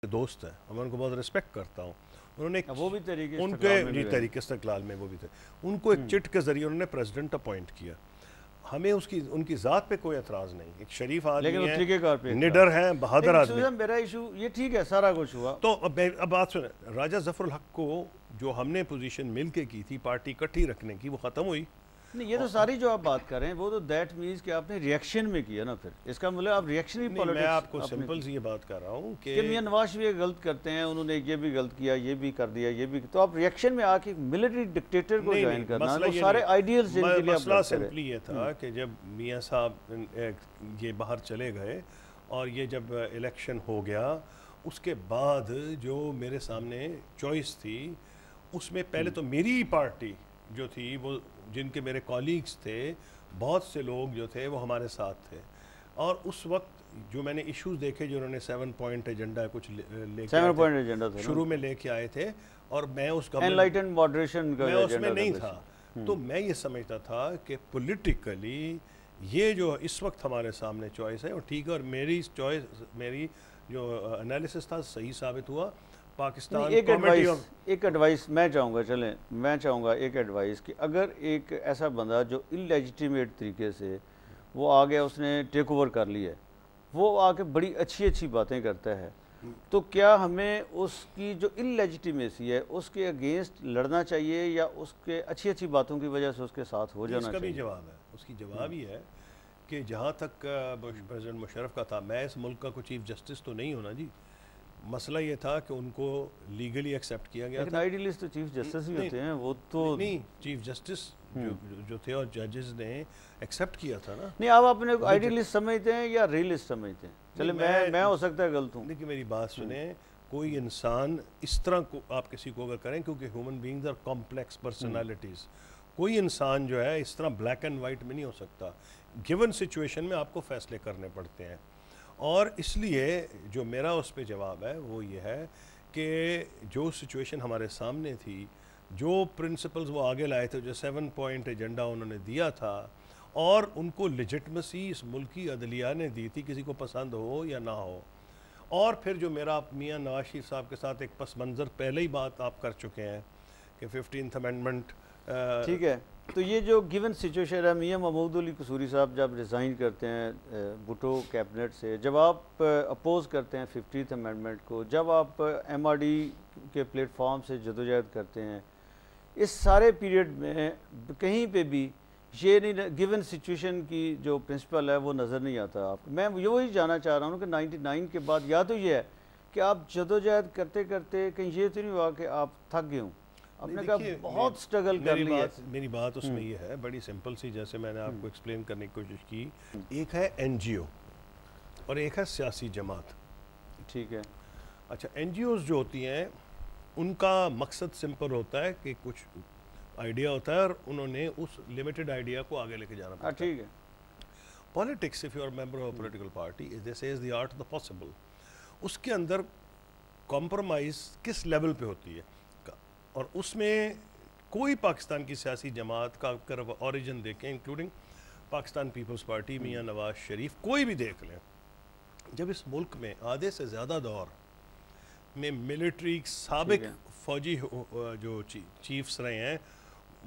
دوست ہیں, میں ان کو بہت ریسپیکٹ کرتا ہوں. انہوں نے وہ بھی تحریک ان استقلال کے میں جی بھی تحریک استقلال میں وہ بھی تھے, ان کو ایک چٹ کے ذریعے انہوں نے پریزیڈنٹ اپوائنٹ کیا. ہمیں ان کی ذات پہ کوئی اعتراض نہیں, ایک شریف آدمی ہے, نڈر ہیں, بہادر آدمی. میرا ایشو یہ ٹھیک ہے, سارا کچھ ہوا. تو اب بات سنیں, راجہ ظفر الحق کو جو ہم نے پوزیشن مل کے کی تھی پارٹی اکٹھی رکھنے کی, وہ ختم ہوئی. نہیں, یہ تو ساری جو آپ بات کر رہے ہیں وہ تو دیٹ مینز کہ آپ نے ریئیکشن میں کیا نا, پھر اس کا مطلب آپ ریئیکشن بھی پالیٹکس. میں آپ کو سمپل سی یہ بات کر رہا ہوں کہ میاں نواز شریف غلط کرتے ہیں, انہوں نے یہ بھی غلط کیا, یہ بھی کر دیا, یہ بھی, تو آپ ریئیکشن میں آ کے ملٹری ڈکٹیٹر کو جوائن کرنا, وہ سارے آئیڈیلز جن کے لیے آپ. مسئلہ سمپلی یہ تھا کہ جب میاں صاحب یہ باہر چلے گئے اور یہ جب الیکشن ہو گیا, اس کے بعد جو میرے سامنے چوائس تھی اس میں پہلے تو میری پارٹی جو تھی, وہ جن کے میرے کولیگز تھے, بہت سے لوگ جو تھے وہ ہمارے ساتھ تھے. اور اس وقت جو میں نے ایشوز دیکھے جو انہوں نے 7 پوائنٹ ایجنڈا کچھ لے کے آئے تھے, شروع میں لے کے آئے تھے, اور میں اس انلائٹنڈ ماڈریشن کا میں اس میں نہیں تھا. تو میں یہ سمجھتا تھا کہ پولیٹیکلی یہ جو اس وقت ہمارے سامنے چوائس ہے وہ ٹھیک ہے, اور میری چوائس, میری جو انالیسس تھا صحیح ثابت ہوا. پاکستان ایک ایڈوائس میں چاہوں گا, چلیں میں چاہوں گا ایک ایڈوائس کہ اگر ایک ایسا بندہ جو انلیجیٹیمیٹ طریقے سے وہ آ گیا, اس نے ٹیک اوور کر لی ہے, وہ آ کے بڑی اچھی باتیں کرتا ہے, تو کیا ہمیں اس کی جو انلیجیٹیمیسی ہے اس کے اگینسٹ لڑنا چاہیے, یا اس کے اچھی باتوں کی وجہ سے اس کے ساتھ ہو جانا چاہیے؟ اس کا بھی جواب ہے, اس کی جواب یہ ہے کہ جہاں تک پریزیڈنٹ مشرف کا تھا, میں اس ملک کا کوئی چیف جسٹس تو نہیں ہونا جی. مسئلہ یہ تھا کہ ان کو لیگلی ایکسیپٹ کیا گیا تھا. آئیڈیلسٹ تو چیف جسٹس ہی ہوتے ہیں, وہ تو نہیں, چیف جسٹس جو تھے اور ججز نے ایکسیپٹ کیا تھا نا. نہیں, آپ اپنے آئیڈیلسٹ سمجھتے ہیں یا ریئلسٹ سمجھتے ہیں؟ چلے میں ہو سکتا ہے غلط ہوں. دیکھیے میری بات سنیں, کوئی انسان اس طرح کو آپ کسی کو اگر کریں, کیونکہ human beings are complex personalities, کوئی انسان جو ہے اس طرح بلیک اینڈ وائٹ میں نہیں ہو سکتا. گیون سچویشن میں آپ کو فیصلے کرنے پڑتے ہیں. اور اس لیے جو میرا اس پہ جواب ہے وہ یہ ہے کہ جو سچویشن ہمارے سامنے تھی, جو پرنسپلز وہ آگے لائے تھے, جو 7 پوائنٹ ایجنڈا انہوں نے دیا تھا, اور ان کو لیجٹمیسی اس ملکی عدلیہ نے دی تھی, کسی کو پسند ہو یا نہ ہو. اور پھر جو میرا میاں نواز شریف صاحب کے ساتھ ایک پس منظر پہلے ہی بات آپ کر چکے ہیں کہ 15th امینڈمنٹ, ٹھیک ہے. تو یہ جو گیون سچویشن ہے, میاں محمود علی قصوری صاحب جب ریزائن کرتے ہیں بھٹو کیبنٹ سے, جب آپ اپوز کرتے ہیں 50th امینڈمنٹ کو, جب آپ ایم آر ڈی کے پلیٹ فارم سے جدوجہد کرتے ہیں, اس سارے پیریڈ میں کہیں پہ بھی یہ نہیں, گیون سچویشن کی جو پرنسپل ہے وہ نظر نہیں آتا آپ کو. میں وہی جاننا چاہ رہا ہوں کہ 99 کے بعد یا تو یہ ہے کہ آپ جدوجہد کرتے کرتے کہیں یہ تو نہیں ہوا کہ آپ تھک گئے ہوں, آپ نے کہا بہت سٹرگل کر لی ہے. میری بات اس میں یہ ہے بڑی سمپل سی, جیسے میں نے آپ کو ایکسپلین کرنے کی کوشش کی. ایک ہے این جی او اور ایک ہے سیاسی جماعت. ٹھیک ہے. اچھا, این جی اوز جو ہوتی ہیں ان کا مقصد سمپل ہوتا ہے کہ کچھ آئیڈیا ہوتا ہے اور انہوں نے اس لمیٹڈ آئیڈیا کو آگے لے کے جانا پڑتا ہے. ٹھیک ہے. Politics, if you are member of political party, this is the art of the possible. اس کے اندر کمپرومائز کس لیول پہ ہوتی ہے, اور اس میں کوئی پاکستان کی سیاسی جماعت کا اگر اوریجن دیکھیں, including Pakistan Peoples party, Mian Nawaz Sharif, کوئی بھی دیکھ لیں, جب اس ملک میں آدھے سے زیادہ دور میں ملٹری سابق فوجی جو چیفز رہے ہیں,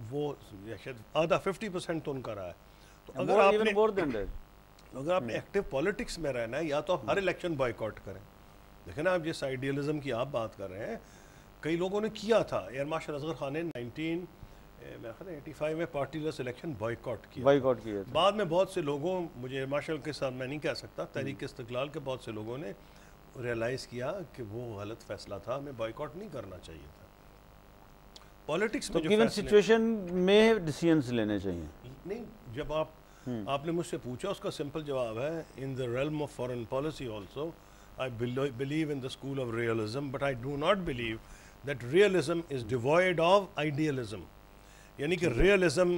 وہ شاید آدھا 50% تو ان کا رہا ہے. تو اگر آپ نے ایکٹیو پالیٹکس میں رہنا ہے, یا تو آپ ہر الیکشن بائیکاٹ کریں. دیکھیں نا, آپ جس آئیڈیلزم کی آپ بات کر رہے ہیں, کئی لوگوں نے کیا تھا. ایئر مارشل اصغر خان نے 1985 میں پارٹی لیس الیکشن بائیکاٹ کیا. بعد میں بہت سے لوگوں, مجھے ایئر مارشل کے ساتھ میں نہیں کہہ سکتا, تحریک استقلال کے بہت سے لوگوں نے ریئلائز کیا کہ وہ غلط فیصلہ تھا, ہمیں بائیکاٹ نہیں کرنا چاہیے تھا. پالیٹکس میں جو گیون سچویشن میں ڈیسیژنز لینے چاہیے. نہیں, جب آپ نے مجھ سے پوچھا, اس کا سمپل جواب ہے, in the realm of foreign policy also I believe in the school of realism, but I do not believe that realism is devoid of idealism. یعنی کہ ریئلزم,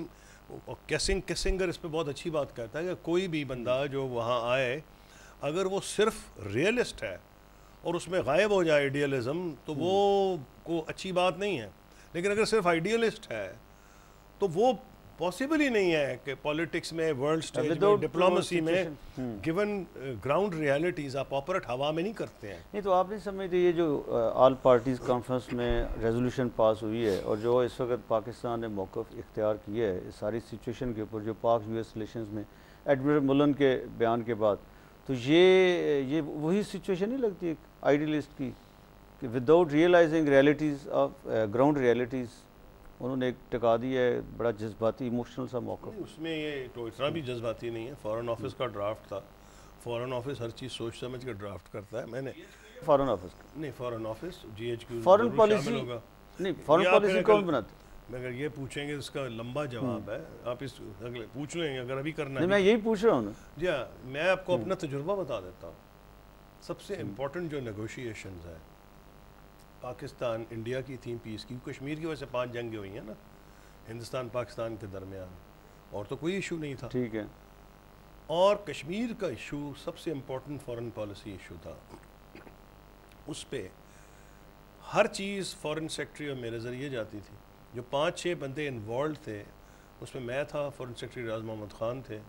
کیسنگر اس پہ بہت اچھی بات کہتا ہے کہ کوئی بھی بندہ جو وہاں آئے, اگر وہ صرف ریئلسٹ ہے اور اس میں غائب ہو جائے آئیڈیالزم, تو وہ کو اچھی بات نہیں ہے. لیکن اگر صرف آئیڈیالسٹ ہے تو وہ پاسبل ہی نہیں ہے کہ پالیٹکس میں ورلڈ سٹیج میں ڈپلومسی میں گیون گراؤنڈ ریالٹیز آپ آپریٹ ہوا میں نہیں کرتے ہیں. نہیں تو آپ نہیں سمجھتے یہ جو آل پارٹیز کانفرنس میں ریزولوشن پاس ہوئی ہے اور جو اس وقت پاکستان نے موقف اختیار کیا ہے اس ساری سچویشن کے اوپر جو پاک یو ایس ریلیشنز میں ایڈمرل ملن کے بیان کے بعد، تو یہ وہی سچویشن نہیں لگتی ایک آئیڈیلسٹ کی کہ without realising realities of ground realities انہوں نے ایک ٹکا دی ہے بڑا جذباتی ایموشنل سا موقف. اس میں یہ تو اتنا بھی جذباتی نہیں ہے. فارن آفس کا ڈرافٹ تھا. فارن آفس ہر چیز سوچ سمجھ کے ڈرافٹ کرتا ہے. میں نے فارن آفس نہیں، foreign office G H Q foreign policy نہیں، فارن پالیسی کون بناتا ہے؟ اگر یہ پوچھیں گے اس کا لمبا جواب ہے. آپ اس اگلے پوچھ لیں گے اگر ابھی کرنا ہے. میں یہی پوچھ رہا ہوں نا. جی ہاں، میں آپ کو اپنا تجربہ بتا دیتا ہوں. سب سے امپورٹنٹ جو نیگوشیشنز ہیں پاکستان انڈیا کی تھیں پیس کی، کشمیر کی وجہ سے 5 جنگیں ہوئی ہیں نا ہندوستان پاکستان کے درمیان، اور تو کوئی ایشو نہیں تھا. ٹھیک ہے. اور کشمیر کا ایشو سب سے امپورٹنٹ فارن پالیسی ایشو تھا. اس پہ ہر چیز فارن سیکرٹری اور میرے ذریعے جاتی تھی. جو 5-6 بندے انوالوڈ تھے اس میں تھا، فارن سیکرٹری ریاض محمد خان تھے،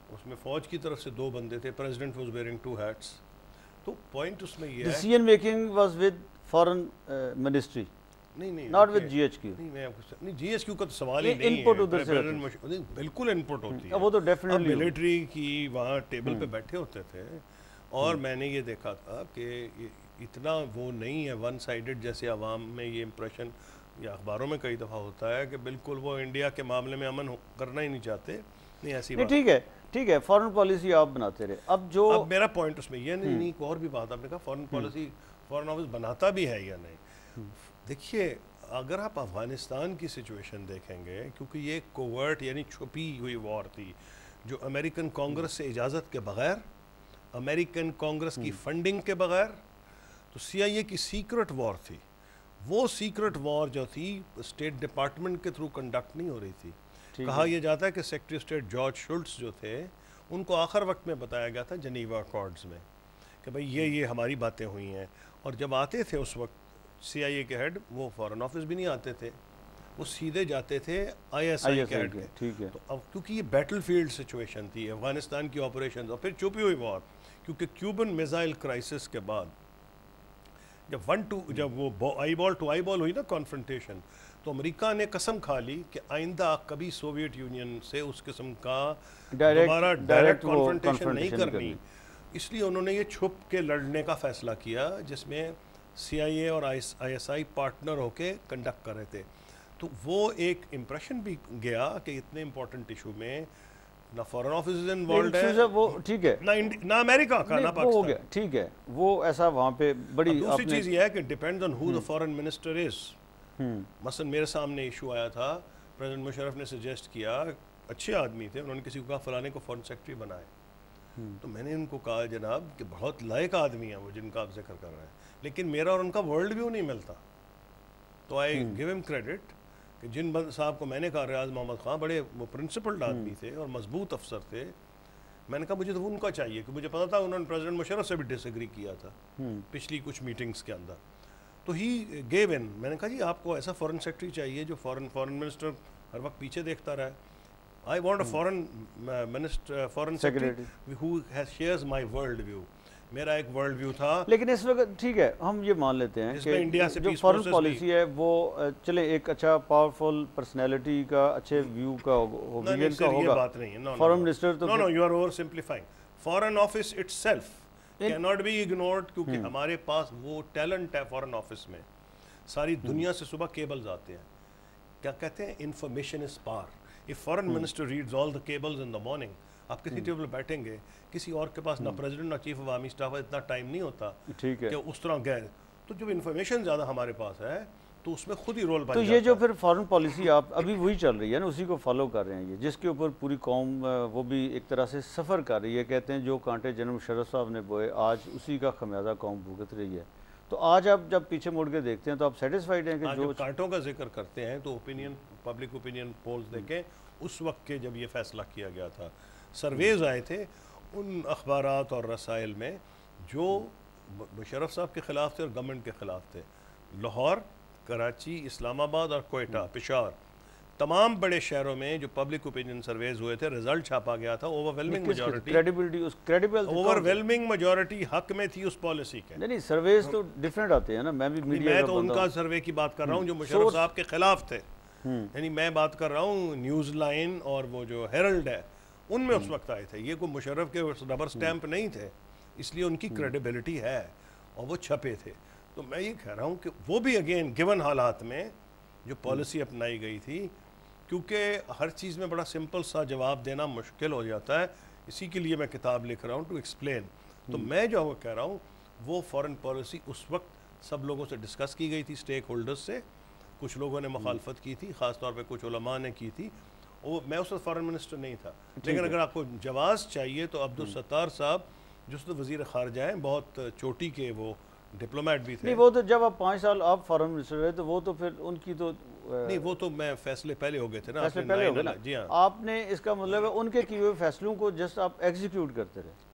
اس میں فوج کی طرف سے 2 بندے تھے. President was wearing 2 hats. تو پوائنٹ اس میں یہ ہے decision making was with foreign ministry, نہیں not with G H Q. No, G H کیو کا تو سوال ہی نہیں انپٹ ادھر سے ہے. بالکل انپٹ ہوتی ہے. وہ تو ڈیفینیٹلی ملٹری کی وہاں ٹیبل پہ بیٹھے ہوتے تھے اور میں نے یہ دیکھا تھا کہ اتنا وہ نہیں ہے ون سائیڈڈ جیسے عوام میں یہ امپریشن یا اخباروں میں کئی دفعہ ہوتا ہے کہ بالکل وہ انڈیا کے معاملے میں امن کرنا ہی نہیں چاہتے. نہیں ایسی بات. ٹھیک ہے، فارن پالیسی آپ بناتے رہے. اب میرا پوائنٹ اس میں یہ نہیں اور بھی بات آپ نے کہا فارن پالیسی فارن آفس بناتا بھی ہے یا نہیں. دیکھیے اگر آپ افغانستان کی سچویشن دیکھیں گے، کیونکہ یہ کوورٹ یعنی چھپی ہوئی وار تھی جو امریکن کانگریس سے اجازت کے بغیر، امریکن کانگریس کی فنڈنگ کے بغیر، تو سی آئی اے کی سیکرٹ وار تھی. وہ سیکرٹ وار جو تھی اسٹیٹ ڈپارٹمنٹ کے تھرو کنڈکٹ نہیں ہو رہی تھی. کہا یہ جاتا ہے کہ سیکرٹری اسٹیٹ جارج شولٹس جو تھے ان کو آخر وقت میں بتایا گیا تھا جنیوا اکارڈز میں کہ بھئی یہ ہماری باتیں ہوئی ہیں. اور جب آتے تھے اس وقت سی آئی اے کے ہیڈ، وہ فارن آفس بھی نہیں آتے تھے، وہ سیدھے جاتے تھے آئی ایس آئی کے ہیڈ کے. تو اب کیونکہ یہ بیٹل فیلڈ سچویشن تھی افغانستان کی آپریشن اور پھر چھپی ہوئی وار، کیونکہ کیوبن میزائل کرائسس کے بعد جب وہ آئی بال ٹو آئی بال ہوئی نا کانفرنٹیشن، تو امریکہ نے قسم کھا لی کہ آئندہ کبھی سوویت یونین سے اس قسم کا دوبارہ ڈائریکٹ کانفرنٹیشن نہیں کرنی. اس لیے انہوں نے یہ چھپ کے لڑنے کا فیصلہ کیا جس میں سی آئی اے اور آئی ایس آئی پارٹنر ہو کے کنڈکٹ کر رہے تھے. تو وہ ایک امپریشن بھی گیا کہ اتنے امپورٹنٹ ایشو میں نہ فارن آفس انوالوڈ ہے، وہ ٹھیک ہے، نہ امریکہ کا نہ پاکستان. ہو گیا ٹھیک ہے، وہ ایسا وہاں پہ بڑی. دوسری چیز یہ ہے کہ depends on who the foreign minister is. مثلا میرے سامنے ایشو آیا تھا، پریزیڈنٹ مشرف نے سجیسٹ کیا، اچھے آدمی تھے، انہوں نے کسی کو کہا فلانے کو فارن سیکرٹری بنائے. تو میں نے ان کو کہا جناب کہ بہت لائق آدمی ہیں وہ جن کا آپ ذکر کر رہے ہیں، لیکن میرا اور ان کا ورلڈ ویو نہیں ملتا. تو آئی گیو ہم کریڈٹ کہ جن صاحب کو میں نے کہا ریاض محمد خان بڑے وہ پرنسپلڈ آدمی تھے اور مضبوط افسر تھے. میں نے کہا مجھے تو ان کا چاہیے کہ مجھے پتا تھا انہوں نے پریزیڈنٹ مشرف سے بھی ڈس ایگری کیا تھا پچھلی کچھ میٹنگز کے اندر. تو ہی گیو ان. میں نے کہا جی آپ کو ایسا فارن سیکرٹری چاہیے جو فارن منسٹر ہر وقت پیچھے دیکھتا رہے. I want a foreign minister foreign secretary who shares my world view. میرا ایک ورلڈ ویو تھا. لیکن اس وقت ٹھیک ہے ہم یہ مان لیتے ہیں کہ جو فارن پالیسی ہے وہ چلے ایک اچھا پاورفل پرسنالٹی کا اچھے ویو کا اوپینین کا ہوگا. بات نہیں ہے. فارن منسٹر تو no you are oversimplifying. Foreign office itself cannot be ignored کیونکہ ہمارے پاس وہ ٹیلنٹ ہے فارن آفس میں. ساری دنیا سے صبح کیبلز آتے ہیں. کیا کہتے ہیں information is power. if foreign minister reads all the cables in the morning, آپ کسی ٹیبل بیٹھیں گے کسی اور کے پاس نہ پریزیڈنٹ نہ چیف آف آرمی اسٹاف اتنا ٹائم نہیں ہوتا کہ اس طرح گئے. تو جب انفارمیشن زیادہ ہمارے پاس ہے تو اس میں خود ہی رول بن جاتا ہے. تو یہ جو پھر فارن پالیسی آپ ابھی وہی چل رہی ہے نا، اسی کو فالو کر رہے ہیں یہ، جس کے اوپر پوری قوم وہ بھی ایک طرح سے سفر کر رہی ہے. کہتے ہیں جو کانٹے جنرل مشرف صاحب نے بوئے آج اسی کا خمیازہ قوم بھگت رہی ہے. تو آج آپ جب پیچھے مڑ کے دیکھتے ہیں تو آپ سیٹسفائیڈ ہیں کہ جو کانٹوں کا ذکر کرتے ہیں تو اوپینین پبلک اوپینین پولز دیکھیں اس وقت کے جب یہ فیصلہ کیا گیا تھا، سرویز آئے تھے ان اخبارات اور رسائل میں جو مشرف صاحب کے خلاف تھے اور گورنمنٹ کے خلاف تھے. لاہور، کراچی، اسلام آباد اور کوئٹہ، پشاور، تمام بڑے شہروں میں جو پبلک اوپینین سرویز ہوئے تھے رزلٹ چھاپا گیا تھا اوورولمنگ میجورٹی حق میں تھی اس پالیسی کے. نہیں سرویز تو ڈیفرنٹ آتے ہیں نا, میں بھی میڈیا میں تو ان کا سروے کی بات کر رہا ہوں جو مشرف صاحب کے خلاف تھے, یعنی میں بات کر رہا ہوں نیوز لائن اور وہ جو ہیرلڈ ہے ان میں اس وقت آئے تھے, یہ کوئی مشرف کے ربر سٹیمپ نہیں تھے, اس لیے ان کی کریڈیبلٹی ہے اور وہ چھپے تھے. تو میں یہ کہہ رہا ہوں کہ وہ بھی اگین گیون حالات میں جو پالیسی اپنائی گئی تھی, کیونکہ ہر چیز میں بڑا سمپل سا جواب دینا مشکل ہو جاتا ہے, اسی کے لیے میں کتاب لکھ رہا ہوں ٹو ایکسپلین. تو میں جو کہہ رہا ہوں وہ فارن پالیسی اس وقت سب لوگوں سے ڈسکس کی گئی تھی, اسٹیک ہولڈرز سے. کچھ لوگوں نے مخالفت کی تھی, خاص طور پہ کچھ علماء نے کی تھی. میں اس وقت فارن منسٹر نہیں تھا, لیکن اگر آپ کو جواز چاہیے تو عبدالستار صاحب جو تو وزیر خارجہ ہیں, بہت چوٹی کے وہ ڈپلومیٹ بھی تھے. نہیں وہ تو جب آپ 5 سال آپ فارن منسٹر رہے تو وہ تو پھر ان کی تو نہیں, وہ تو میں فیصلے پہلے ہو گئے تھے نا, فیصلے پہلے ہو گئے نا. جی ہاں, آپ نے اس کا مطلب ہے ان کے کیے ہوئے فیصلوں کو جسٹ آپ ایگزیکیوٹ کرتے رہے.